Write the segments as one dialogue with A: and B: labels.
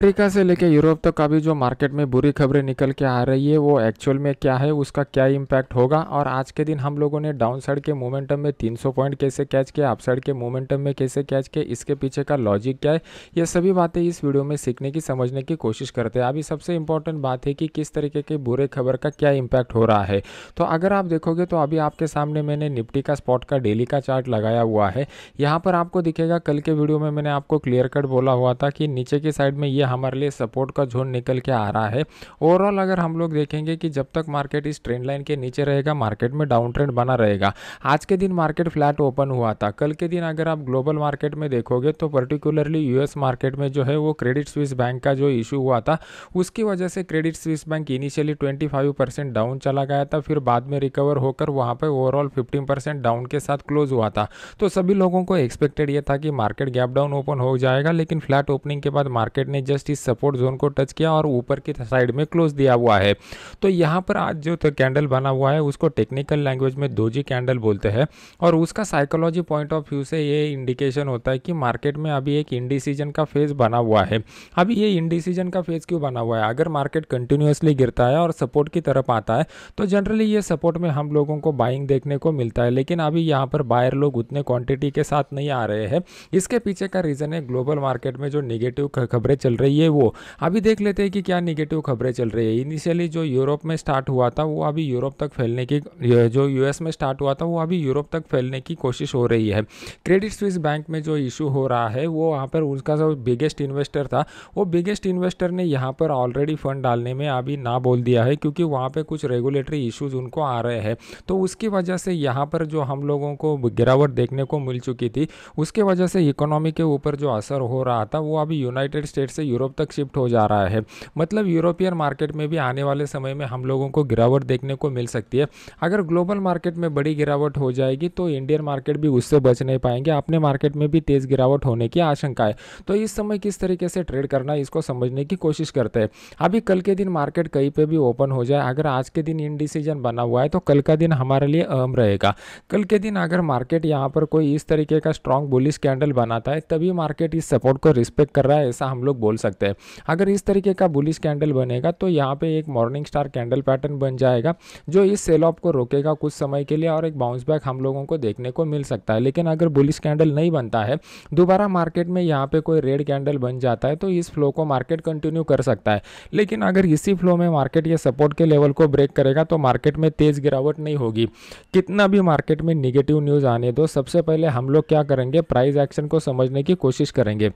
A: America से लेके Europe तक अभी जो मार्केट में बुरी खबरें निकल के आ रही है वो एक्चुअल में क्या है, उसका क्या इम्पैक्ट होगा। और आज के दिन हम लोगों ने डाउन साइड के मोमेंटम में 300 पॉइंट कैसे कैच किया, अप साइड के मोमेंटम में कैसे कैच किया, इसके पीछे का लॉजिक क्या है, ये सभी बातें इस वीडियो में सीखने की समझने की कोशिश करते हैं। अभी सबसे इंपॉर्टेंट बात है कि किस तरीके के बुरे खबर का क्या इम्पैक्ट हो रहा है। तो अगर आप देखोगे तो अभी आपके सामने मैंने निफ्टी का स्पॉट का डेली का चार्ट लगाया हुआ है। यहाँ पर आपको दिखेगा, कल के वीडियो में मैंने आपको क्लियर कट बोला हुआ था कि नीचे की साइड में ये हमारे लिए सपोर्ट का जोन निकल के आ रहा है। ओवरऑल अगर हम लोग देखेंगे कि जब तक मार्केट इस ट्रेंड लाइन के नीचे रहेगा, मार्केट में डाउन ट्रेंड बना रहेगा। आज के दिन मार्केट फ्लैट ओपन हुआ था। कल के दिन अगर आप ग्लोबल मार्केट में देखोगे तो पर्टिकुलरली यूएस मार्केट में जो है वो क्रेडिट स्विस बैंक का जो इशू हुआ था, उसकी वजह से Credit Suisse bank initially 25% down चला गया था, फिर बाद में रिकवर होकर वहां पर ओवरऑल 15% डाउन के साथ क्लोज हुआ था। तो सभी लोगों को एक्सपेक्टेड ये था कि मार्केट गैप डाउन ओपन हो जाएगा, लेकिन फ्लैट ओपनिंग के बाद मार्केट ने जस्ट इस सपोर्ट जोन को टच किया और ऊपर की साइड में क्लोज दिया हुआ है। तो यहाँ पर आज जो कैंडल बना हुआ है उसको टेक्निकल लैंग्वेज में दोजी कैंडल बोलते हैं, और उसका साइकोलॉजी पॉइंट ऑफ व्यू से ये इंडिकेशन होता है कि मार्केट में अभी एक इंडिसीजन का फेज बना हुआ है। अभी ये इंडिसीजन का फेज क्यों बना हुआ है? अगर मार्केट कंटिन्यूसली गिरता है और सपोर्ट की तरफ आता है तो जनरली ये सपोर्ट में हम लोगों को बाइंग देखने को मिलता है, लेकिन अभी यहाँ पर बायर लोग उतने क्वांटिटी के साथ नहीं आ रहे हैं। इसके पीछे का रीजन है ग्लोबल मार्केट में जो निगेटिव खबरें चल रही है वो। अभी देख लेते हैं कि क्या निगेटिव खबरें चल रही है। इनिशियली जो यूरोप में स्टार्ट हुआ था वो अभी यूरोप तक फैलने की, जो यूएस में स्टार्ट हुआ था वो अभी यूरोप तक फैलने की कोशिश हो रही है। क्रेडिट स्विस बैंक में जो इशू हो रहा है वो वहाँ पर उसका जो बिगेस्ट इन्वेस्टर था, वो बिगेस्ट इन्वेस्टर ने यहाँ पर ऑलरेडी फंड डालने में अभी ना बोल दिया है, क्योंकि वहाँ पे कुछ रेगुलेटरी इश्यूज उनको आ रहे हैं। तो उसकी वजह से यहाँ पर जो हम लोगों को गिरावट देखने को मिल चुकी थी, उसके वजह से इकोनॉमी के ऊपर जो असर हो रहा था वो अभी यूनाइटेड स्टेट से यूरोप तक शिफ्ट हो जा रहा है। मतलब यूरोपियन मार्केट में भी आने वाले समय में हम लोगों को गिरावट देखने को मिल सकती है। अगर ग्लोबल मार्केट में बड़ी गिरावट हो जाएगी तो इंडियन मार्केट भी उससे बच नहीं पाएंगे, अपने मार्केट में भी तेज गिरावट होने की आशंका है। तो इस समय किस तरीके से ट्रेड करना है इसको समझने की कोशिश करते हैं। अभी कल के दिन मार्केट कहीं पे भी ओपन हो जाए, अगर आज के दिन इनडिसीजन बना हुआ है तो कल का दिन हमारे लिए अहम रहेगा। कल के दिन अगर मार्केट यहाँ पर कोई इस तरीके का स्ट्रॉन्ग बुलिश कैंडल बनाता है तभी मार्केट इस सपोर्ट को रिस्पेक्ट कर रहा है, ऐसा हम लोग बोल सकते हैं। अगर इस तरीके का बुलिश कैंडल बनेगा तो यहाँ पे एक मॉर्निंग स्टार कैंडल पैटर्न बन जाएगा जो इस सेल ऑफ को रोकेगा कुछ समय के लिए, और एक बाउंस बैक हम लोगों को देखने को मिल सकता है। लेकिन अगर बुलिश कैंडल नहीं बनता है, दोबारा मार्केट में यहाँ पे कोई रेड कैंडल बन जाता है तो इस फ्लो को मार्केट कंटिन्यू कर सकता है। लेकिन अगर इसी फ्लो में मार्केट ये सपोर्ट के लेवल को ब्रेक करेगा तो मार्केट में तेज गिरावट नहीं होगी। कितना भी मार्केट में निगेटिव न्यूज़ आने दो, सबसे पहले हम लोग क्या करेंगे, प्राइस एक्शन को समझने की कोशिश करेंगे।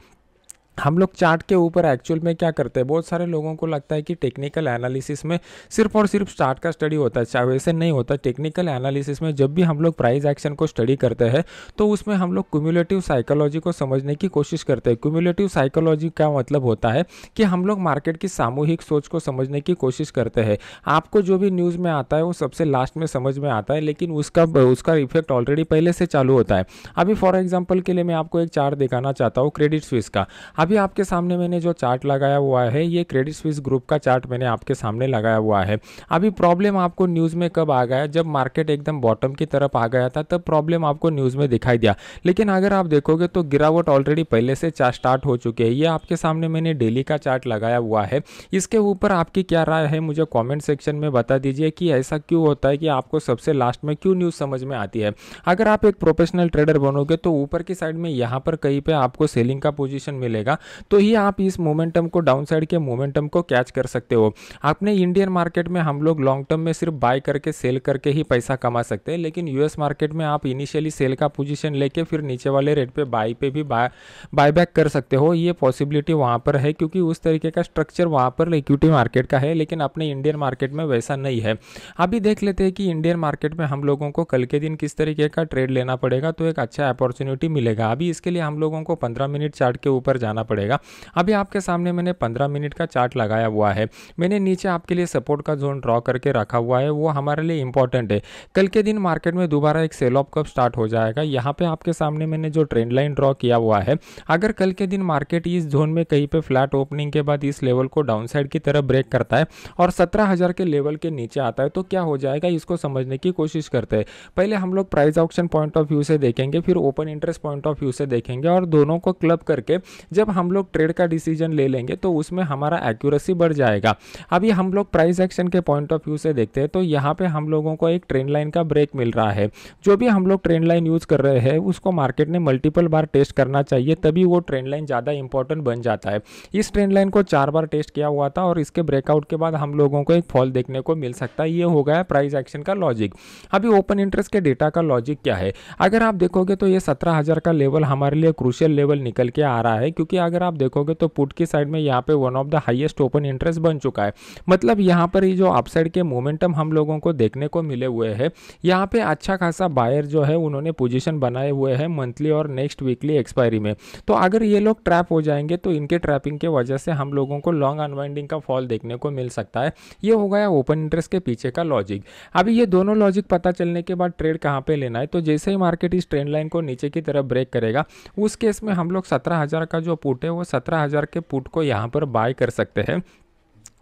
A: हम लोग चार्ट के ऊपर एक्चुअल में क्या करते हैं, बहुत सारे लोगों को लगता है कि टेक्निकल एनालिसिस में सिर्फ और सिर्फ चार्ट का स्टडी होता है, चाहे वैसे नहीं होता। टेक्निकल एनालिसिस में जब भी हम लोग प्राइस एक्शन को स्टडी करते हैं तो उसमें हम लोग क्यूमुलेटिव साइकोलॉजी को समझने की कोशिश करते हैं। क्यूमुलेटिव साइकोलॉजी का मतलब होता है कि हम लोग मार्केट की सामूहिक सोच को समझने की कोशिश करते हैं। आपको जो भी न्यूज़ में आता है वो सबसे लास्ट में समझ में आता है, लेकिन उसका इफेक्ट ऑलरेडी पहले से चालू होता है। अभी फॉर एग्जाम्पल के लिए मैं आपको एक चार्ट दिखाना चाहता हूँ क्रेडिट स्विस का। अभी आपके सामने मैंने जो चार्ट लगाया हुआ है ये क्रेडिट स्विस ग्रुप का चार्ट मैंने आपके सामने लगाया हुआ है। अभी प्रॉब्लम आपको न्यूज़ में कब आ गया, जब मार्केट एकदम बॉटम की तरफ आ गया था तब प्रॉब्लम आपको न्यूज़ में दिखाई दिया। लेकिन अगर आप देखोगे तो गिरावट ऑलरेडी पहले से स्टार्ट हो चुकी है। ये आपके सामने मैंने डेली का चार्ट लगाया हुआ है। इसके ऊपर आपकी क्या राय है मुझे कॉमेंट सेक्शन में बता दीजिए कि ऐसा क्यों होता है कि आपको सबसे लास्ट में क्यों न्यूज़ समझ में आती है। अगर आप एक प्रोफेशनल ट्रेडर बनोगे तो ऊपर की साइड में यहाँ पर कहीं पे आपको सेलिंग का पोजीशन मिलेगा, तो ही आप इस मोमेंटम को, डाउन साइड के मोमेंटम को कैच कर सकते हो। अपने इंडियन मार्केट में हम लोग लॉन्ग टर्म में सिर्फ बाय करके सेल करके ही पैसा कमा सकते हैं, लेकिन यूएस मार्केट में आप इनिशियली सेल का पोजीशन लेके फिर नीचे वाले रेट पे बाय पे भी बाय बैक कर सकते हो। ये पॉसिबिलिटी वहाँ पर है क्योंकि उस तरीके का स्ट्रक्चर वहाँ पर इक्विटी मार्केट का है, लेकिन अपने इंडियन मार्केट में वैसा नहीं है। अभी देख लेते हैं कि इंडियन मार्केट में हम लोगों को कल के दिन किस तरीके का ट्रेड लेना पड़ेगा तो एक अच्छा अपॉर्चुनिटी मिलेगा। अभी इसके लिए हम लोगों को 15 मिनट चार्ट के ऊपर जाना पड़ेगा। अभी आपके सामने मैंने 15 मिनट का चार्ट लगाया हुआ है। मैंने नीचे आपके लिए सपोर्ट का जोन ड्रॉ करके रखा हुआ है, वो हमारे लिए इंपॉर्टेंट है। कल के दिन मार्केट में दोबारा एक सेल ऑफ कब स्टार्ट हो जाएगा, यहाँ पे आपके सामने मैंने जो ट्रेंड लाइन ड्रॉ किया हुआ है, अगर कल के दिन मार्केट इस जोन में कहीं पे फ्लैट ओपनिंग के बाद इस लेवल को डाउन साइड की तरफ ब्रेक करता है और 17,000 के लेवल के नीचे आता है तो क्या हो जाएगा, इसको समझने की कोशिश करते हैं। पहले हम लोग price auction point of view से देखेंगे, फिर open interest point of view से देखेंगे, और दोनों को क्लब करके जब हम लोग ट्रेड का डिसीजन ले लेंगे तो उसमें हमारा एक्यूरेसी बढ़ जाएगा। अभी हम लोग प्राइस एक्शन के पॉइंट ऑफ व्यू से देखते हैं तो यहाँ पे हम लोगों को एक ट्रेंड लाइन का ब्रेक मिल रहा है। जो भी हम लोग ट्रेंड लाइन यूज कर रहे हैं उसको मार्केट ने मल्टीपल बार टेस्ट करना चाहिए, तभी वो ट्रेंड लाइन ज़्यादा इंपॉर्टेंट बन जाता है। इस ट्रेंड लाइन को 4 बार टेस्ट किया हुआ था और इसके ब्रेकआउट के बाद हम लोगों को एक फॉल देखने को मिल सकता है। ये हो गया प्राइस एक्शन का लॉजिक। अभी ओपन इंटरेस्ट के डेटा का लॉजिक क्या है? अगर आप देखोगे तो ये 17,000 का लेवल हमारे लिए क्रूशियल लेवल निकल के आ रहा है, क्योंकि अगर आप देखोगे तो पुट की साइड में यहाँ पे one of the highest open interest बन चुका है। मतलब यहाँ पर ये जो अपसाइड के मोमेंटम हम लोगों को देखने को मिले हुए हैं, यहाँ पे अच्छा खासा बायर जो है उन्होंने पोजीशन बनाए हुए हैं मंथली और नेक्स्ट वीकली एक्सपायरी में। तो अगर ये लोग ट्रैप हो जाएंगे तो इनके ट्रैपिंग के वजह से हम लोगों को लॉन्ग अनवाइंडिंग का फॉल देखने को मिल सकता है। ये हो गया ओपन इंटरेस्ट के पीछे का लॉजिक। अभी ये दोनों लॉजिक पता चलने के बाद ट्रेड कहाँ पे लेना है, तो जैसे ही मार्केट इस ट्रेंड लाइन को नीचे की तरफ ब्रेक करेगा उस केस में हम लोग 17,000 का जो पुट है वो 17,000 के पुट को यहाँ पर बाय कर सकते हैं।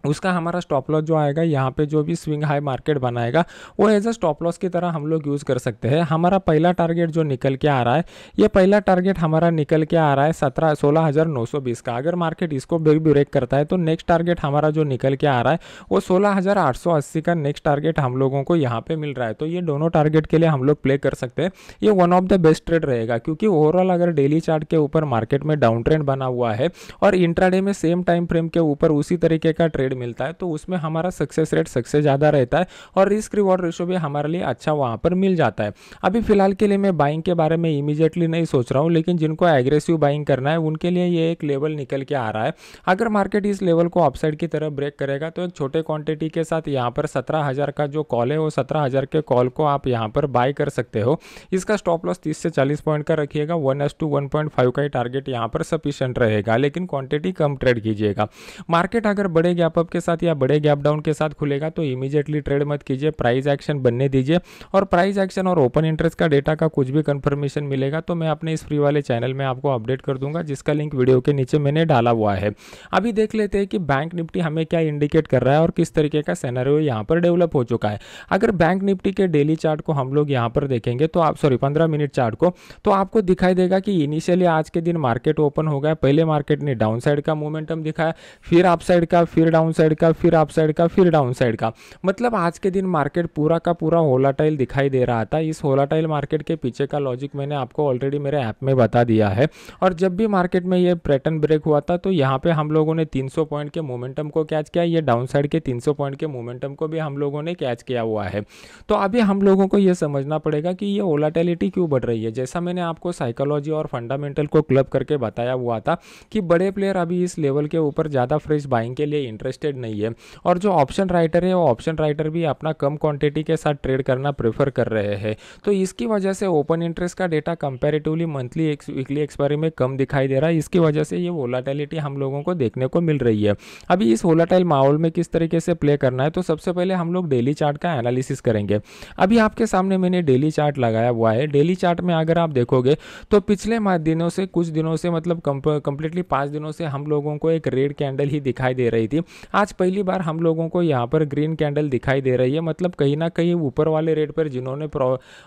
A: उसका हमारा स्टॉप लॉस जो आएगा यहाँ पे जो भी स्विंग हाई मार्केट बनाएगा वो एज अ स्टॉप लॉस की तरह हम लोग यूज़ कर सकते हैं। हमारा पहला टारगेट जो निकल के आ रहा है, ये पहला टारगेट हमारा निकल के आ रहा है 16,920 का। अगर मार्केट इसको ब्रेक करता है तो नेक्स्ट टारगेट हमारा जो निकल के आ रहा है वो 16,880 का नेक्स्ट टारगेट हम लोगों को यहाँ पे मिल रहा है। तो ये दोनों टारगेट के लिए हम लोग प्ले कर सकते हैं। ये one of the best trade रहेगा, क्योंकि ओवरऑल अगर डेली चार्ट के ऊपर मार्केट में डाउन ट्रेंड बना हुआ है और इंट्राडे में सेम टाइम फ्रेम के ऊपर उसी तरीके का ट्रेड मिलता है तो उसमें हमारा सक्सेस रेट सबसे ज़्यादा रहता है और रिस्क रिवॉर्ड रेशो भी हमारे लिए अच्छा वहाँ पर मिल जाता है। अभी फिलहाल के लिए मैं बाइंग के बारे में इमीडिएटली नहीं सोच रहा हूँ, लेकिन जिनको एग्रेसिव बाइंग करना है उनके लिए ये एक लेवल निकल के आ रहा है। अगर मार्केट इस लेवल को अपसाइड की तरफ ब्रेक करेगा तो एक छोटे क्वांटिटी के साथ यहाँ पर 17,000 का जो कॉल है वो 17,000 के कॉल को आप यहाँ पर बाय कर सकते हो। इसका स्टॉप लॉस 30 से 40 पॉइंट का रखिएगा। 1:1.5 का ही टारगेट यहाँ पर सफिशिएंट रहेगा, लेकिन क्वांटिटी कम ट्रेड कीजिएगा। मार्केट अगर बड़े गैप अप के साथ या बड़े गैप डाउन के साथ खुलेगा तो इमीडिएटली ट्रेड मत कीजिए, प्राइस एक्शन बनने दीजिए। और प्राइस एक्शन और ओपन इंटरेस्ट का डेटा का कुछ भी कंफर्मेशन मिलेगा तो मैं अपने इस फ्री वाले चैनल में आपको अपडेट कर दूंगा, जिसका लिंक वीडियो के नीचे मैंने डाला हुआ है। अभी देख लेते हैं कि बैंक निफ्टी हमें क्या इंडिकेट कर रहा है और किस तरीके का सिनेरियो यहाँ पर डेवलप हो चुका है। अगर बैंक निफ्टी के डेली चार्ट को हम लोग यहाँ पर देखेंगे तो 15 मिनट चार्ट को, तो आपको दिखाई देगा कि इनिशियली आज के दिन मार्केट ओपन हो गया। पहले मार्केट ने डाउन साइड का मोमेंटम दिखाया, फिर अप साइड का, फिर डाउन साइड का, फिर अप साइड का, फिर डाउन साइड का। मतलब आज के दिन मार्केट पूरा का पूरा वोलेटाइल दिखाई दे रहा था। इस वोलेटाइल मार्केट के पीछे का लॉजिक मैंने आपको ऑलरेडी मेरे ऐप में बता दिया है। और जब भी मार्केट में ये पैटर्न ब्रेक हुआ था तो यहाँ पे हम लोगों ने 300 पॉइंट के मोमेंटम को कैच किया। ये डाउन साइड के 300 पॉइंट के मोमेंटम को भी हम लोगों ने कैच किया हुआ है। तो अभी हम लोगों को ये समझना पड़ेगा कि ये वोलेटिलिटी क्यों बढ़ रही है। जैसा मैंने आपको साइकोलॉजी और फंडामेंटल को क्लब करके बताया हुआ था कि बड़े प्लेयर अभी इस लेवल के ऊपर ज़्यादा फ्रेश बाइंग के लिए इंटरेस्टेड नहीं है, और जो ऑप्शन राइटर है वो ऑप्शन राइटर भी अपना कम क्वांटिटी के साथ ट्रेड करना प्रेफर कर रहे हैं। तो इसकी वजह से ओपन इंटरेस्ट का data comparatively monthly weekly expiry में कम दिखाई दे रहा है। इसकी वजह से ये वोलेटिलिटी हम लोगों को देखने को मिल रही है। अभी इस वोलेटाइल माहौल में किस तरीके से प्ले करना है, तो सबसे पहले हम लोग डेली चार्ट का एनालिसिस करेंगे। अभी आपके सामने मैंने डेली चार्ट लगाया हुआ है। डेली चार्ट में अगर आप देखोगे तो पिछले दिनों से कुछ दिनों से मतलब कंप्लीटली 5 दिनों से हम लोगों को एक रेड कैंडल ही दिखाई दे रही थी। आज पहली बार हम लोगों को यहाँ पर ग्रीन कैंडल दिखाई दे रही है। मतलब कहीं ना कहीं ऊपर वाले रेट पर जिन्होंने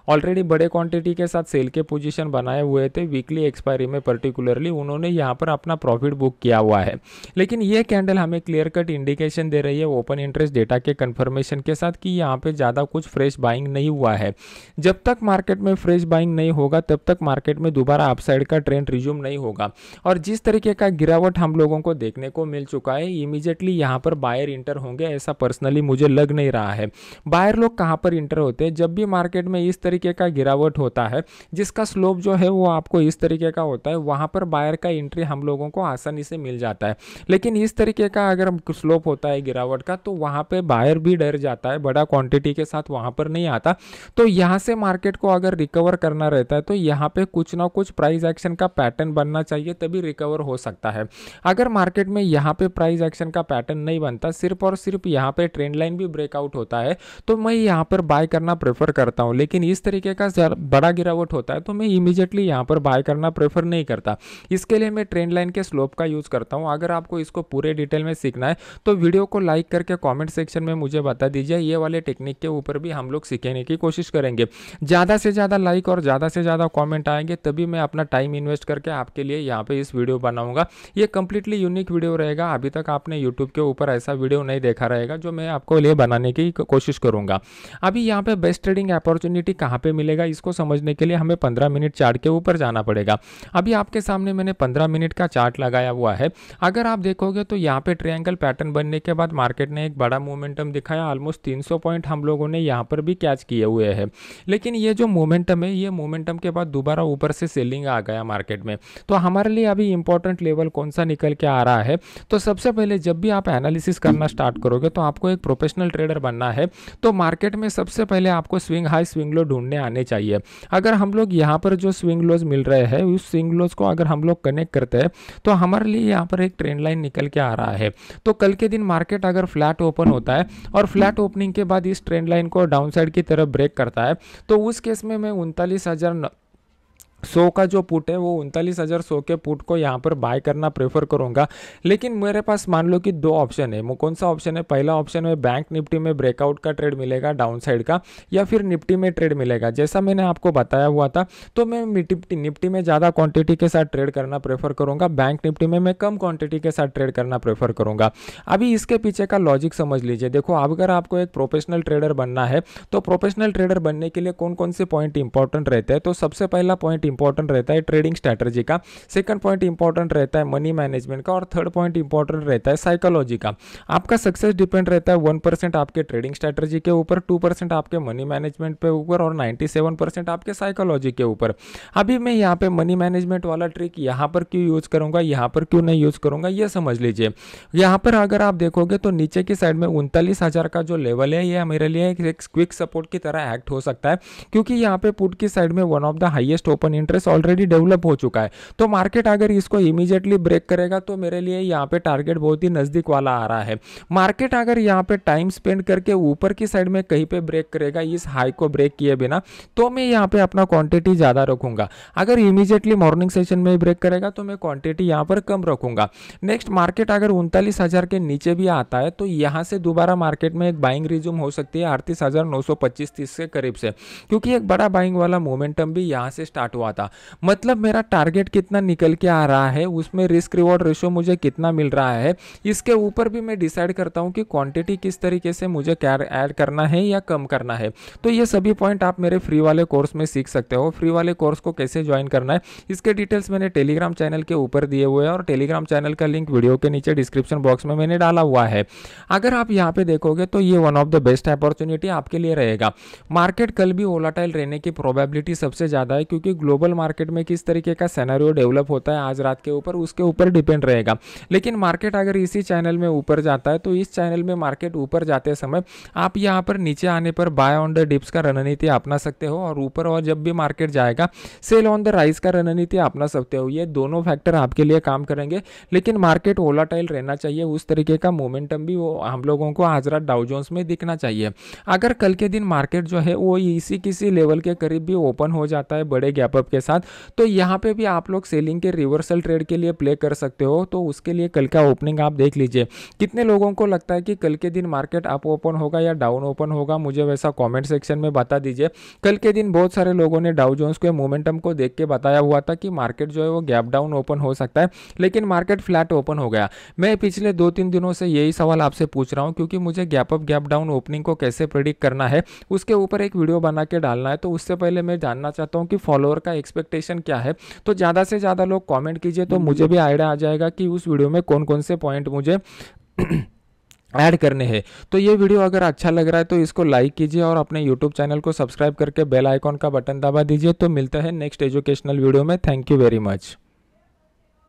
A: ऑलरेडी बड़े क्वांटिटी के साथ सेल के पोजीशन बनाए हुए थे वीकली एक्सपायरी में पर्टिकुलरली, उन्होंने यहाँ पर अपना प्रॉफिट बुक किया हुआ है। लेकिन ये कैंडल हमें क्लियर कट इंडिकेशन दे रही है ओपन इंटरेस्ट डेटा के कंफर्मेशन के साथ कि यहाँ पे ज़्यादा कुछ फ्रेश बाइंग नहीं हुआ है। जब तक मार्केट में फ्रेश बाइंग नहीं होगा तब तक मार्केट में दोबारा अपसाइड का ट्रेंड रिज्यूम नहीं होगा। और जिस तरीके का गिरावट हम लोगों को देखने को मिल चुका है, इमीडिएटली यहाँ पर बायर इंटर होंगे ऐसा पर्सनली मुझे लग नहीं रहा है। बायर लोग कहाँ पर इंटर होते हैं, जब भी मार्केट में इस तरीके का गिरावट होता है जिसका स्लोप जो है वो आपको इस तरीके का होता है, वहाँ पर बायर का एंट्री हम लोगों को आसानी से मिल जाता है। लेकिन इस तरीके का अगर स्लोप होता है गिरावट का तो वहाँ पे बायर भी डर जाता है, बड़ा क्वांटिटी के साथ वहाँ पर नहीं आता। तो यहाँ से मार्केट को अगर रिकवर करना रहता है तो यहाँ पे कुछ ना कुछ प्राइस एक्शन का पैटर्न बनना चाहिए, तभी रिकवर हो सकता है। अगर मार्केट में यहाँ पे प्राइस एक्शन का पैटर्न पैटर्न नहीं बनता, सिर्फ और सिर्फ यहाँ पे ट्रेंड लाइन भी ब्रेकआउट होता है तो मैं यहाँ पर बाय करना प्रेफर करता हूँ। लेकिन इस तरीके का बड़ा गिरावट होता है तो मैं इमीडिएटली यहाँ पर बाय करना प्रेफर नहीं करता। इसके लिए मैं ट्रेंड लाइन के स्लोप का यूज़ करता हूँ। अगर आपको इसको पूरे डिटेल में सीखना है तो वीडियो को लाइक करके कमेंट सेक्शन में मुझे बता दीजिए। ये वाले टेक्निक के ऊपर भी हम लोग सीखने की कोशिश करेंगे। ज़्यादा से ज़्यादा लाइक और ज़्यादा से ज़्यादा कमेंट आएंगे तभी मैं अपना टाइम इन्वेस्ट करके आपके लिए यहाँ पे इस वीडियो बनाऊंगा। ये कंप्लीटली यूनिक वीडियो रहेगा। अभी तक आपने यूट्यूब के ऊपर ऐसा वीडियो नहीं देखा रहेगा जो मैं आपको लिए बनाने की कोशिश करूंगा। अभी यहाँ पे बेस्ट ट्रेडिंग अपॉर्चुनिटी कहाँ पे मिलेगा इसको समझने के लिए हमें 15 मिनट चार्ट के ऊपर जाना पड़ेगा। अभी आपके सामने मैंने 15 मिनट का चार्ट लगाया हुआ है। अगर आप देखोगे तो यहाँ पे ट्रायंगल पैटर्न बनने के बाद मार्केट ने एक बड़ा मोमेंटम दिखाया। ऑलमोस्ट 300 पॉइंट हम लोगों ने यहाँ पर भी कैच किए हुए हैं। लेकिन ये जो मोमेंटम है, ये मोमेंटम के बाद दोबारा ऊपर से सेलिंग आ गया मार्केट में। तो हमारे लिए अभी इंपॉर्टेंट लेवल कौन सा निकल के आ रहा है, तो सबसे पहले जब भी आप एनालिसिस करना स्टार्ट करोगे तो आपको एक प्रोफेशनल ट्रेडर बनना है। तो मार्केट में सबसे पहले आपको स्विंग हाई स्विंग लो ढूंढने आने चाहिए। अगर हम लोग यहाँ पर जो स्विंग लोज मिल रहे हैं उस स्विंग लोज को अगर हम लोग कनेक्ट करते हैं तो हमारे लिए यहाँ पर एक ट्रेंड लाइन निकल के आ रहा है। तो कल के दिन मार्केट अगर फ्लैट ओपन होता है और फ्लैट ओपनिंग के बाद इस ट्रेंड लाइन को डाउन साइड की तरफ ब्रेक करता है तो उस केस में मैं 39,100 का जो पुट है वो 39,100 के पुट को यहाँ पर बाय करना प्रेफर करूंगा। लेकिन मेरे पास मान लो कि दो ऑप्शन है। वो कौन सा ऑप्शन है? पहला ऑप्शन है बैंक निफ्टी में ब्रेकआउट का ट्रेड मिलेगा डाउन साइड का, या फिर निफ्टी में ट्रेड मिलेगा। जैसा मैंने आपको बताया हुआ था तो मैं निफ्टी में ज़्यादा क्वांटिटी के साथ ट्रेड करना प्रेफर करूंगा, बैंक निफ्टी में मैं कम क्वांटिटी के साथ ट्रेड करना प्रेफर करूंगा। अभी इसके पीछे का लॉजिक समझ लीजिए। देखो, अगर आपको एक प्रोफेशनल ट्रेडर बनना है तो प्रोफेशनल ट्रेडर बनने के लिए कौन कौन से पॉइंट इंपॉर्टेंट रहते हैं? तो सबसे पहला पॉइंट इंपॉर्टेंट रहता है ट्रेडिंग स्ट्रैटेजी का, सेकंड पॉइंट इंपॉर्टेंट रहता है मनी मैनेजमेंट का, और थर्ड पॉइंट इंपॉर्टेंट रहता है साइकोलॉजी का। आपका सक्सेस डिपेंड रहता है 1% आपके ट्रेडिंग स्ट्रैटेजी के ऊपर, 2% आपके मनी मैनेजमेंट पे ऊपर और 97% आपके साइकोलॉजी के ऊपर। अभी मैं यहाँ पे मनी मैनेजमेंट वाला ट्रिक यहाँ पर क्यों यूज करूंगा, यहाँ पर क्यों नहीं यूज करूंगा, ये समझ लीजिए। यहाँ पर अगर आप देखोगे तो नीचे की साइड में 39,000 का जो लेवल है ये मेरे लिए एक क्विक सपोर्ट की तरह एक्ट हो सकता है, क्योंकि यहाँ पे पुट की साइड में one of the highest open interest already develop हो चुका है। तो मार्केट अगर इसको इमीडिएटली ब्रेक करेगा तो मेरे लिए यहाँ पे टारगेट बहुत ही नजदीक वाला आ रहा है। मार्केट अगर यहाँ पे टाइम स्पेंड करके ऊपर की साइड में कहीं पे ब्रेक करेगा इस हाई को ब्रेक किए बिना, तो मैं यहाँ पे अपना क्वांटिटी ज्यादा रखूंगा। अगर इमीडिएटली मॉर्निंग सेशन में ब्रेक करेगा तो मैं क्वांटिटी यहाँ पर कम रखूंगा। नेक्स्ट, मार्केट अगर 39,000 के नीचे भी आता है तो यहाँ से दोबारा मार्केट में एक बाइंग रिज्यूम हो सकती है 38,925-30 के करीब से, क्योंकि एक बड़ा बाइंग वाला मोमेंटम भी यहाँ से स्टार्ट हुआ था। मतलब मेरा टारगेट कितना निकल के आ रहा है, उसमें रिस्क रिवॉर्ड रेशो मुझे कितना मिल रहा है, इसके ऊपर भी मैं डिसाइड करता हूँ कि क्वांटिटी किस तरीके से मुझे क्या ऐड करना है या कम करना है। तो ये सभी पॉइंट आप मेरे फ्री वाले कोर्स में सीख सकते हो। फ्री वाले कोर्स को कैसे ज्वाइन करना है इसके डिटेल्स मैंने टेलीग्राम चैनल के ऊपर दिए हुए हैं, और टेलीग्राम चैनल का लिंक वीडियो के नीचे डिस्क्रिप्शन बॉक्स में मैंने डाला हुआ है। अगर आप यहाँ पे देखोगे तो ये one of the best opportunity आपके लिए रहेगा। मार्केट कल भी वोलेटाइल रहने की प्रोबेबिलिटी सबसे ज़्यादा है, क्योंकि ग्लोबल मार्केट में किस तरीके का सिनेरियो डेवलप होता है आज रात के ऊपर, उसके ऊपर डिपेंड रहेगा। लेकिन मार्केट अगर इसी चैनल में ऊपर जाता है तो इस चैनल में मार्केट ऊपर जाते समय आप यहाँ पर नीचे आने पर बाय ऑन द डिप्स का रणनीति अपना सकते हो, और ऊपर और जब भी मार्केट जाएगा सेल ऑन द राइज का रणनीति अपना सकते हो। ये दोनों फैक्टर आपके लिए काम करेंगे। लेकिन मार्केट वोलेटाइल रहना चाहिए, उस तरीके का मोमेंटम भी वो हम लोगों को आज रात डाउ जोन्स में दिखना चाहिए। अगर कल के दिन मार्केट जो है वो इसी किसी लेवल के करीब भी ओपन हो जाता है बड़े गैप अप के साथ, तो यहाँ पे भी आप लोग सेलिंग के रिवर्सल ट्रेड के लिए प्ले कर सकते हो। तो उसके लिए कल का ओपनिंग आप देख लीजिए। कितने लोगों को लगता है कि कल के दिन मार्केट अप ओपन होगा या डाउन ओपन होगा, मुझे वैसा कमेंट सेक्शन में बता दीजिए। कल के दिन बहुत सारे लोगों ने डाउ जोन्स के मोमेंटम को देख के बताया हुआ था कि मार्केट जो है वो गैप डाउन ओपन हो सकता है, लेकिन मार्केट फ्लैट ओपन हो गया। मैं पिछले 2-3 दिनों से यही सवाल आपसे पूछ रहा हूँ, क्योंकि मुझे gap up gap down opening को कैसे प्रेडिक्ट करना है उसके ऊपर एक वीडियो बना के डालना है। तो उससे पहले मैं जानना चाहता हूँ कि फॉलोअर का एक्सपेक्टेशन क्या है। तो ज़्यादा से ज़्यादा लोग कमेंट कीजिए तो मुझे भी आइडिया आ जाएगा कि उस वीडियो में कौन कौन से पॉइंट मुझे ऐड करने हैं। तो ये वीडियो अगर अच्छा लग रहा है तो इसको लाइक कीजिए और अपने यूट्यूब चैनल को सब्सक्राइब करके बेल आइकॉन का बटन दबा दीजिए। तो मिलता है नेक्स्ट एजुकेशनल वीडियो में। Thank you very much.